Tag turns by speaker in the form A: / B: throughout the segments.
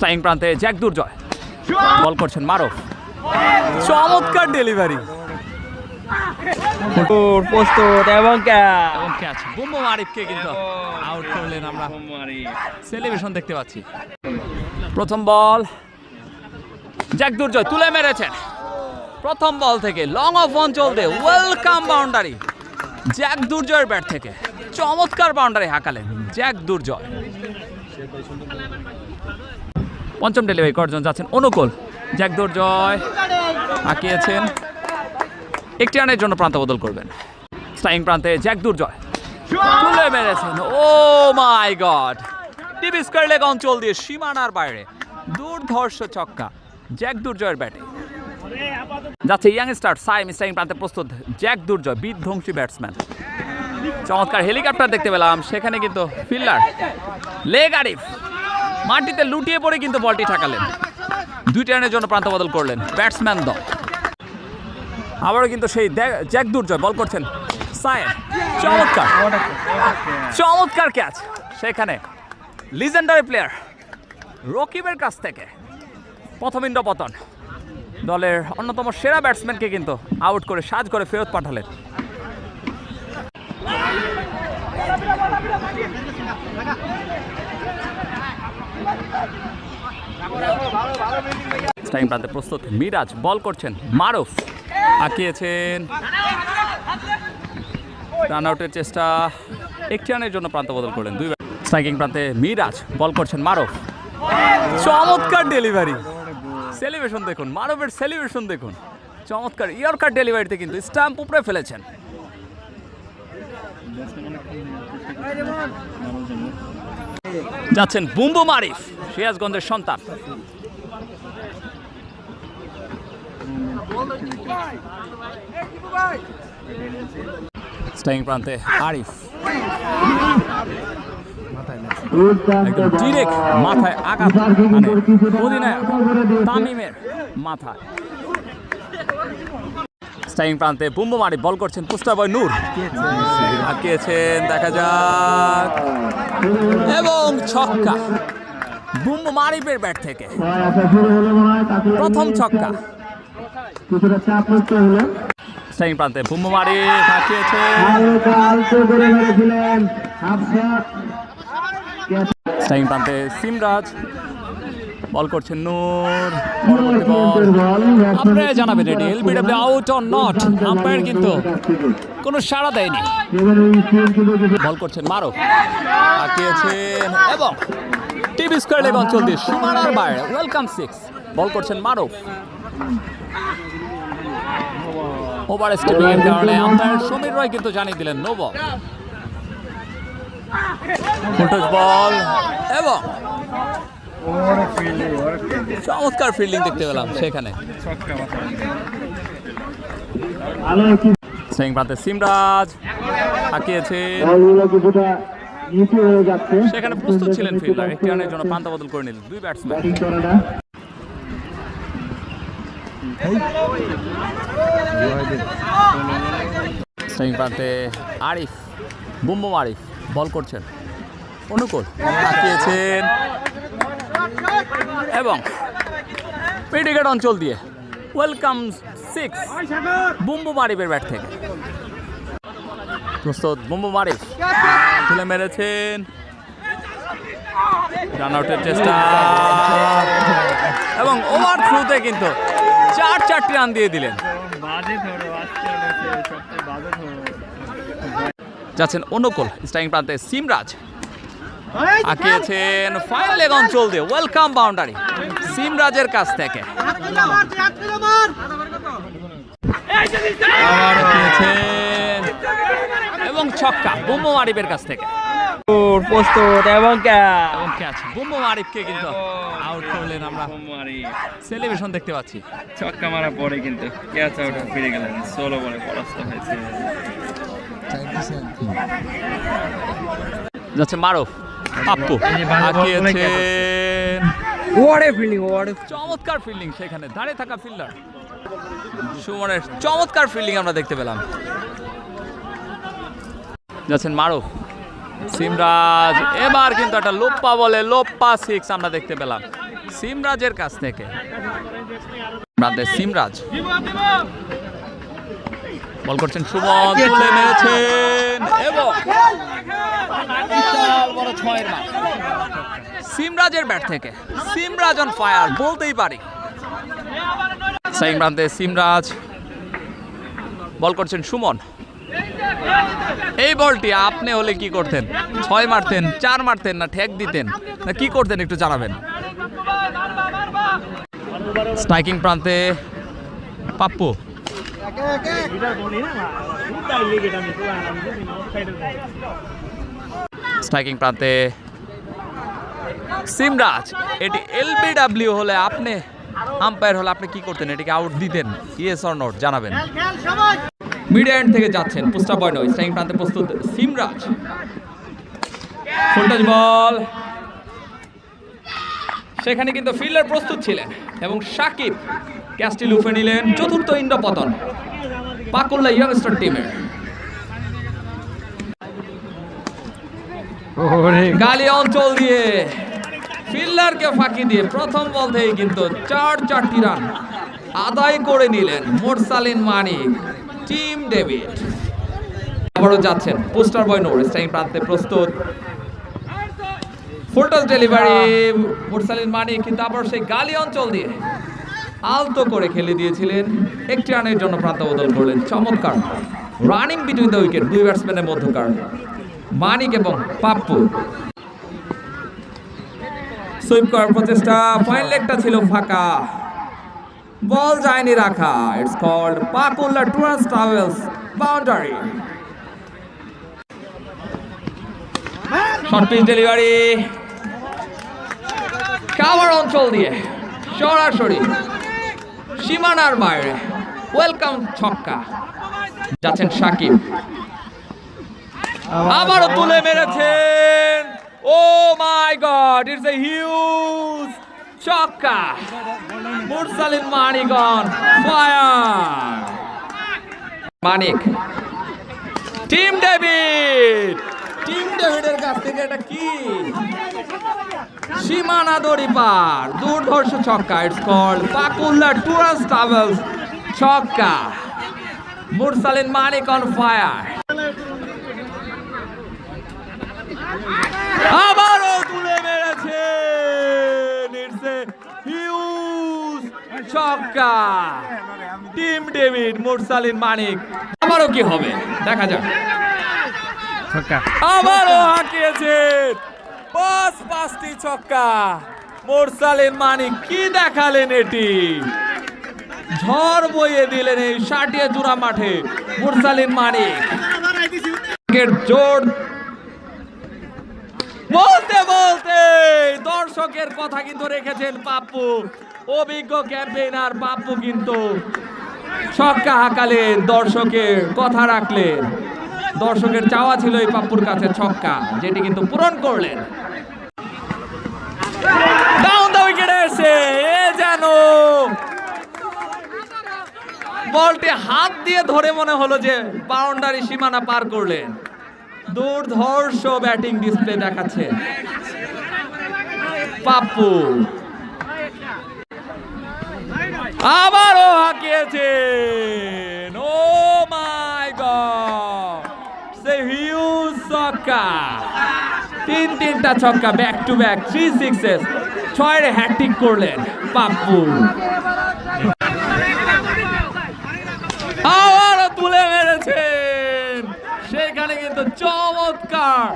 A: Striking প্রান্তে Jack দুর্জয় বল করছেন মারুফ, চমৎকার ডেলিভারি
B: প্রস্তুত এবং
A: ক্যাচ। বুম্বু মারিফকে কিন্তু আউট করলেন, আমরা সেলিব্রেশন দেখতে পাচ্ছি। প্রথম বল জ্যাক দুর্জয় তুলে মেরেছেন, প্রথম বল থেকে লং অফ অঞ্চল দিয়ে ওয়েলকাম বাউন্ডারি জ্যাক দুর্জয়ের ব্যাট থেকে, চমৎকার বাউন্ডারি হাঁকালেন জ্যাক দুর্জয়। পঞ্চম ডেলিভারি করার জন্য যাচ্ছেন অনুকূল, জ্যাক দুর্জয় হাঁকিয়েছেন, একটি রানের জন্য প্রান্ত বদল করবেন। স্ট্রাইকিং প্রান্তে জ্যাক দুর্জয় তুলে মেরেছেন, oh my god, deep square leg অঞ্চল দিয়ে সীমানার বাইরে দুর্ধর্ষ ছক্কা জ্যাক দুর্জয়ের ব্যাটে। যাচ্ছে ইয়াং স্টার সাইম, স্ট্রাইকিং প্রান্তে প্রস্তুত জ্যাক দুর্জয়, বিধ্বংসী ব্যাটসম্যান। চমৎকার হেলিকপ্টার দেখতে পেলাম, সেখানে কিন্তু ফিল্ডার লেগ আরিফ মাটিতে লুটিয়ে পড়ে কিন্তু বলটি ঠেকালেন, দুইটি রানের জন্য প্রান্ত বদল করলেন ব্যাটসম্যান দল। আবারও কিন্তু সেই জ্যাক দুর্জয় বল করছেন সাইম, চমৎকার চমৎকার ক্যাচ, সেখানে লিজেন্ডারি প্লেয়ার রকিবের কাছ থেকে প্রথম ইন্ড পতন, দলের অন্যতম সেরা ব্যাটসম্যানকে কিন্তু আউট করে সাজ করে ফেরত পাঠালেন। স্ট্রাইকিং প্রান্তে প্রস্তুত মিরাজ বল করছেন মারুফ, আঁকিয়েছেন, রান আউটের চেষ্টা, একটি রানের জন্য প্রান্ত বদল করলেন দুই। স্ট্রাইকিং প্রান্তে মিরাজ বল করছেন মারুফ, চমৎকার ডেলিভারি, সেলিব্রেশন দেখুন, মারুফের সেলিব্রেশন দেখুন, চমৎকার ইয়র্কার ডেলিভারিতে কিন্তু স্টাম্প উপরে ফেলেছেন। যাচ্ছেন বুম্বু মারিফ, সিরাজগঞ্জের সন্তান। স্ট্রাইকিং প্রান্তে আরিফ একদম ডিরেক্ট মাথায় আঘাত, মানে অধিনায়ক তামিমের মাথায়। স্ট্রাইকিং প্রান্তে বুম্বু মারিফ বল করছেন পুস্টার বয় নূর, আঁকিয়েছেন, দেখা যাক, এবং ছক্কা বুম্বু মারিফের ব্যাট থেকে, প্রথম ছক্কা। স্ট্রাইকিং প্রান্তে বুম্বু মারিফ আঁকিয়েছেন, স্ট্রাইকিং প্রান্তে সিমরাজ বল করছেন নূর, পরবর্তী বল আপনারা জানাবেন ready LBW out or not, umpire কিন্তু কোনো সাড়া দেয়নি। বল করছেন মারুফ, আঁকিয়েছেন, এবং টিভি স্কয়ার লেগ অঞ্চল দিয়ে সীমানার বাইরে ওয়েলকাম সিক্স, বল করছেন মারুফ। ওভার স্টেপিং এর কারণে আম্পায়ার সমীর রয় কিন্তু জানিয়ে দিলেন নো বল। ফুলটস বল এবং চমৎকার ফিল্ডিং দেখতে পেলাম সেখানে। স্ট্রাইকিং প্রান্তে সিমরাজ আঁকিয়েছেন, সেখানে প্রস্তুত ছিলেন ফিল্ডার, একটি রানের জন্য পান্তা বদল করে নিলেন দুই ব্যাটসম্যান। স্ট্রাইকিং প্রান্তে আরিফ, বুম্বু আরিফ বল করছেন অনুকূল, আঁকিয়েছেন, এবং পেডিকেট অঞ্চল দিয়ে ওয়েলকাম সিক্স বুম্বু মারিফের ব্যাট থেকে। প্রস্তুত বুম্বু মারিফ তুলে মেরেছেন, রান আউটের চেষ্টা, এবং ওভার থ্রুতে কিন্তু চারটি রান দিয়ে দিলেন। যাচ্ছেন অনুকূল, স্ট্রাইকিং প্রান্তে সিমরাজ আঁকিয়েছেন, ফাইনাল লেগ অঞ্চল দিয়ে ওয়েলকাম বাউন্ডারি সিমরাজের কাছ থেকে, এবং ছক্কা বুম্বু মারিফের কাছ থেকে।
B: প্রস্তুত এবং
A: ক্যাচ, বুম্বু মারিফকে কিন্তু আউট করলেন, আমরা সেলিব্রেশন দেখতে পাচ্ছি।
B: ছক্কা মারা পরে কিন্তু ক্যাচ আউট ফিরে গেলেন, 16 বলে পরাস্ত হয়েছে।
A: যাচ্ছে মারুফ, পাপ্পু আঁকিয়েছেন, চমৎকার ফিল্ডিং, সেখানে দাঁড়িয়ে থাকা ফিল্ডার সুমনের চমৎকার ফিল্ডিং আমরা দেখতে পেলাম। যাচ্ছেন মারুফ, সিমরাজ, এবার কিন্তু একটা লোপ্পা বলে লোপ্পা সিক্স আমরা দেখতে পেলাম সিমরাজের কাছ থেকে। প্রান্তে সিমরাজ বল করছেন, সুমন তুলে মেরেছেন এবং বিশাল বড় 6-এর মান সিমরাজের ব্যাট থেকে। সিমরাজ অন ফায়ার বলতেই পারি। সাইন প্রান্তে সিমরাজ বল করছেন সুমন। এই বলটি আপনি হলে কি করতেন? 6 মারতেন, 4 মারতেন, না ঠেক দিতেন, না কি করতেন একটু জানাবেন। স্ট্রাইকিং প্রান্তে পাপ্পু স্ট্রাইকিং প্রান্তে সিমরাজ। এটি এলবিডব্লিউ হলে আপনি, আম্পায়ার হলে আপনি কি করতেন? এটিকে আউট দিতেন? ইয়েস অর নট জানাবেন। মিড এন্ড থেকে যাচ্ছেন পুস্টা বয় নয়। স্ট্রাইকিং প্রান্তে প্রস্তুত সিমরাজ। ফুল টাচ বল, সেখানে কিন্তু ফিল্ডার প্রস্তুত ছিলেন এবং সাকিব ক্যাচটি লুফে নিলেন। চতুর্থ ইন্দ্র পতন পাকুল্লা ইয়ংস্টার টিমের। গালি অঞ্চল দিয়ে ফিল্ডারকে ফাঁকি দিয়ে প্রথম বল থেকে কিন্তু 4 রান আদায় করে নিলেন মোরসালিন মানিক, টিম ডেভিড। আবারও যাচ্ছেন পোস্টার বয় নোর। স্ট্রাইকিং প্রান্তে প্রস্তুত, ফুল টস ডেলিভারি মোরসালিন মানিক, কিন্তু আবার সেই গালি অঞ্চল দিয়ে আলতো করে খেলে দিয়েছিলেন। 1 রানের জন্য প্রান্ত বদল করলেন। চমৎকার রানিং বিটুইন দ্য উইকেট, 2 ব্যাটসম্যানের মধ্যকার মানিক এবং পাপ্পু। সুইপ করার প্রচেষ্টা, পয়েন্ট লেগটা ছিল ফাঁকা, বল যায়নি রাখা। It's called Pakulla tours and travels boundary. Short pitch delivery cover অঞ্চল দিয়ে সরাসরি সীমানার বাইরে, ওয়েলকাম ছক্কা। যাচ্ছেন সাকিব, আবারও তুলে মেরেছেন। Oh my God, it's a huge ছক্কা। Mursalin Manik on fire. Manik, Tim David, Tim ডেভিডের কাছ থেকে এটা কি? সীমানা দড়ি পার, দুর্ধর্ষ ছক্কা। It's called Pakulla tours and travels ছক্কা। Mursalin Manik on fire. আবারও তুলে মেরেছেন। ইটস এ হিউজ ছক্কা। Tim David, Mursalin Manik. আবারও কি হবে দেখা যাক। আবারও হাঁকিয়েছেন 5টি ছক্কা। মুরসালিন মানিক কি দেখালেন এটি? ঝড় বইয়ে দিলেন এই ষাটিয়া জোড়া মাঠে মুরসালিন মানিক। জোর বলতে বলতে দর্শকের কথা কিন্তু রেখেছেন পাপ্পু। অভিজ্ঞ ক্যাম্পেইনার পাপ্পু কিন্তু ছক্কা হাঁকালেন, দর্শকের কথা রাখলেন। দর্শকের চাওয়া ছিল এই পাপ্পুর কাছে ছক্কা, যেটি কিন্তু পূরণ করলেন। ডাউন দ্য উইকেটে এসে যেন বলটি হাত দিয়ে ধরে মনে হলো যে বাউন্ডারি সীমানা পার করলেন। দুর্ধর্ষ ব্যাটিং ডিসপ্লে দেখাচ্ছে পাপ্পু। আবারও হাঁকিয়েছেন। ও মাই গড, সে হিউজ ছক্কা। 3টা ছক্কা back to back, 3 sixes, 6 hattrick করলেন পাপ্পু। আবারও তুলে মেরেছেন, সেখানে কিন্তু চমৎকার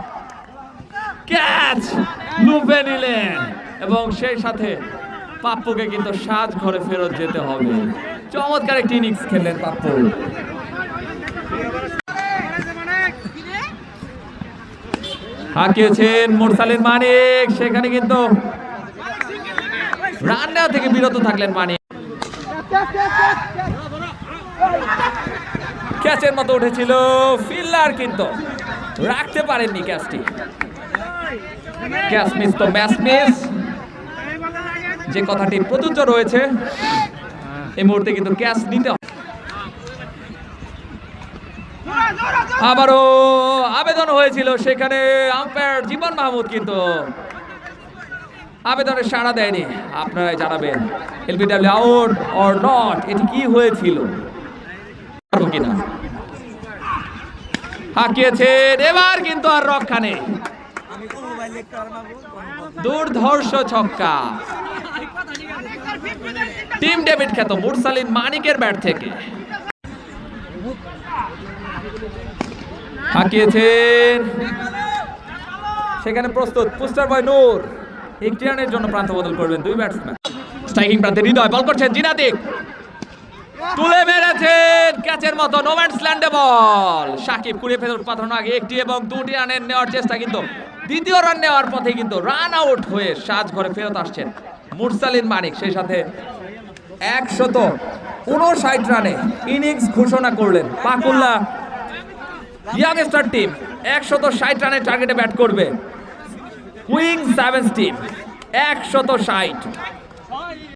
A: ক্যাচ লুফে নিলেন এবং সেই সাথে পাপ্পুকে কিন্তু সাজ ঘরে ফেরত যেতে হবে। চমৎকার একটি ইনিংস খেললেন পাপ্পু। হাঁকিয়েছেন মুরসালিন মানিক, সেখানে কিন্তু রান নেওয়া থেকে বিরত থাকলেন মানিক। ক্যাচের মতো উঠেছিল, ফিল্ডার কিন্তু রাখতে পারেননি ক্যাচটি। ক্যাচ মিস তো ম্যাচ মিস, যে কথাটি প্রযোজ্য রয়েছে এই মুহূর্তে কিন্তু ক্যাচ নিতে হবে। আবারও আবেদন হয়েছিল, সেখানে আম্পায়ার জীবন মাহমুদ কিন্তু আবেদনে সাড়া দেয়নি। আপনারাই জানাবেন এলবিডব্লিউ আউট অর নট, এটি কি হয়েছিল পারবো কিনা। হাঁকিয়েছেন, এবার কিন্তু আর রক্ষা নেই। দুর্ধর্ষ ছক্কা, টিম ডেভিড খ্যাত মুরসালিন মানিকের ব্যাট থেকে। হাঁকিয়েছেন, সেখানে প্রস্তুত পুস্টার বয় নূর। একটি রানের জন্য প্রান্ত বদল করবেন দুই ব্যাটসম্যান। স্ট্রাইকিং প্রান্তে হৃদয় বল করছেন, জিনাদিক তুলে মেরেছেন ক্যাচের মতো, নোম্যান্স ল্যান্ডে বল। সাকিব কুড়িয়ে ফেরত পাঠানোর আগে একটি এবং দুটি রানের নেওয়ার চেষ্টা, কিন্তু দ্বিতীয় রান নেওয়ার পথে কিন্তু রান আউট হয়ে সাজঘরে ফেরত আসছেন মুরসালিন মানিক। সেই সাথে 159 রানে ইনিংস ঘোষণা করলেন পাকুল্লা ইয়াংস্টার টিম। 160 রানের টার্গেটে ব্যাট করবে কুইং সেভেন্স টিম। 160।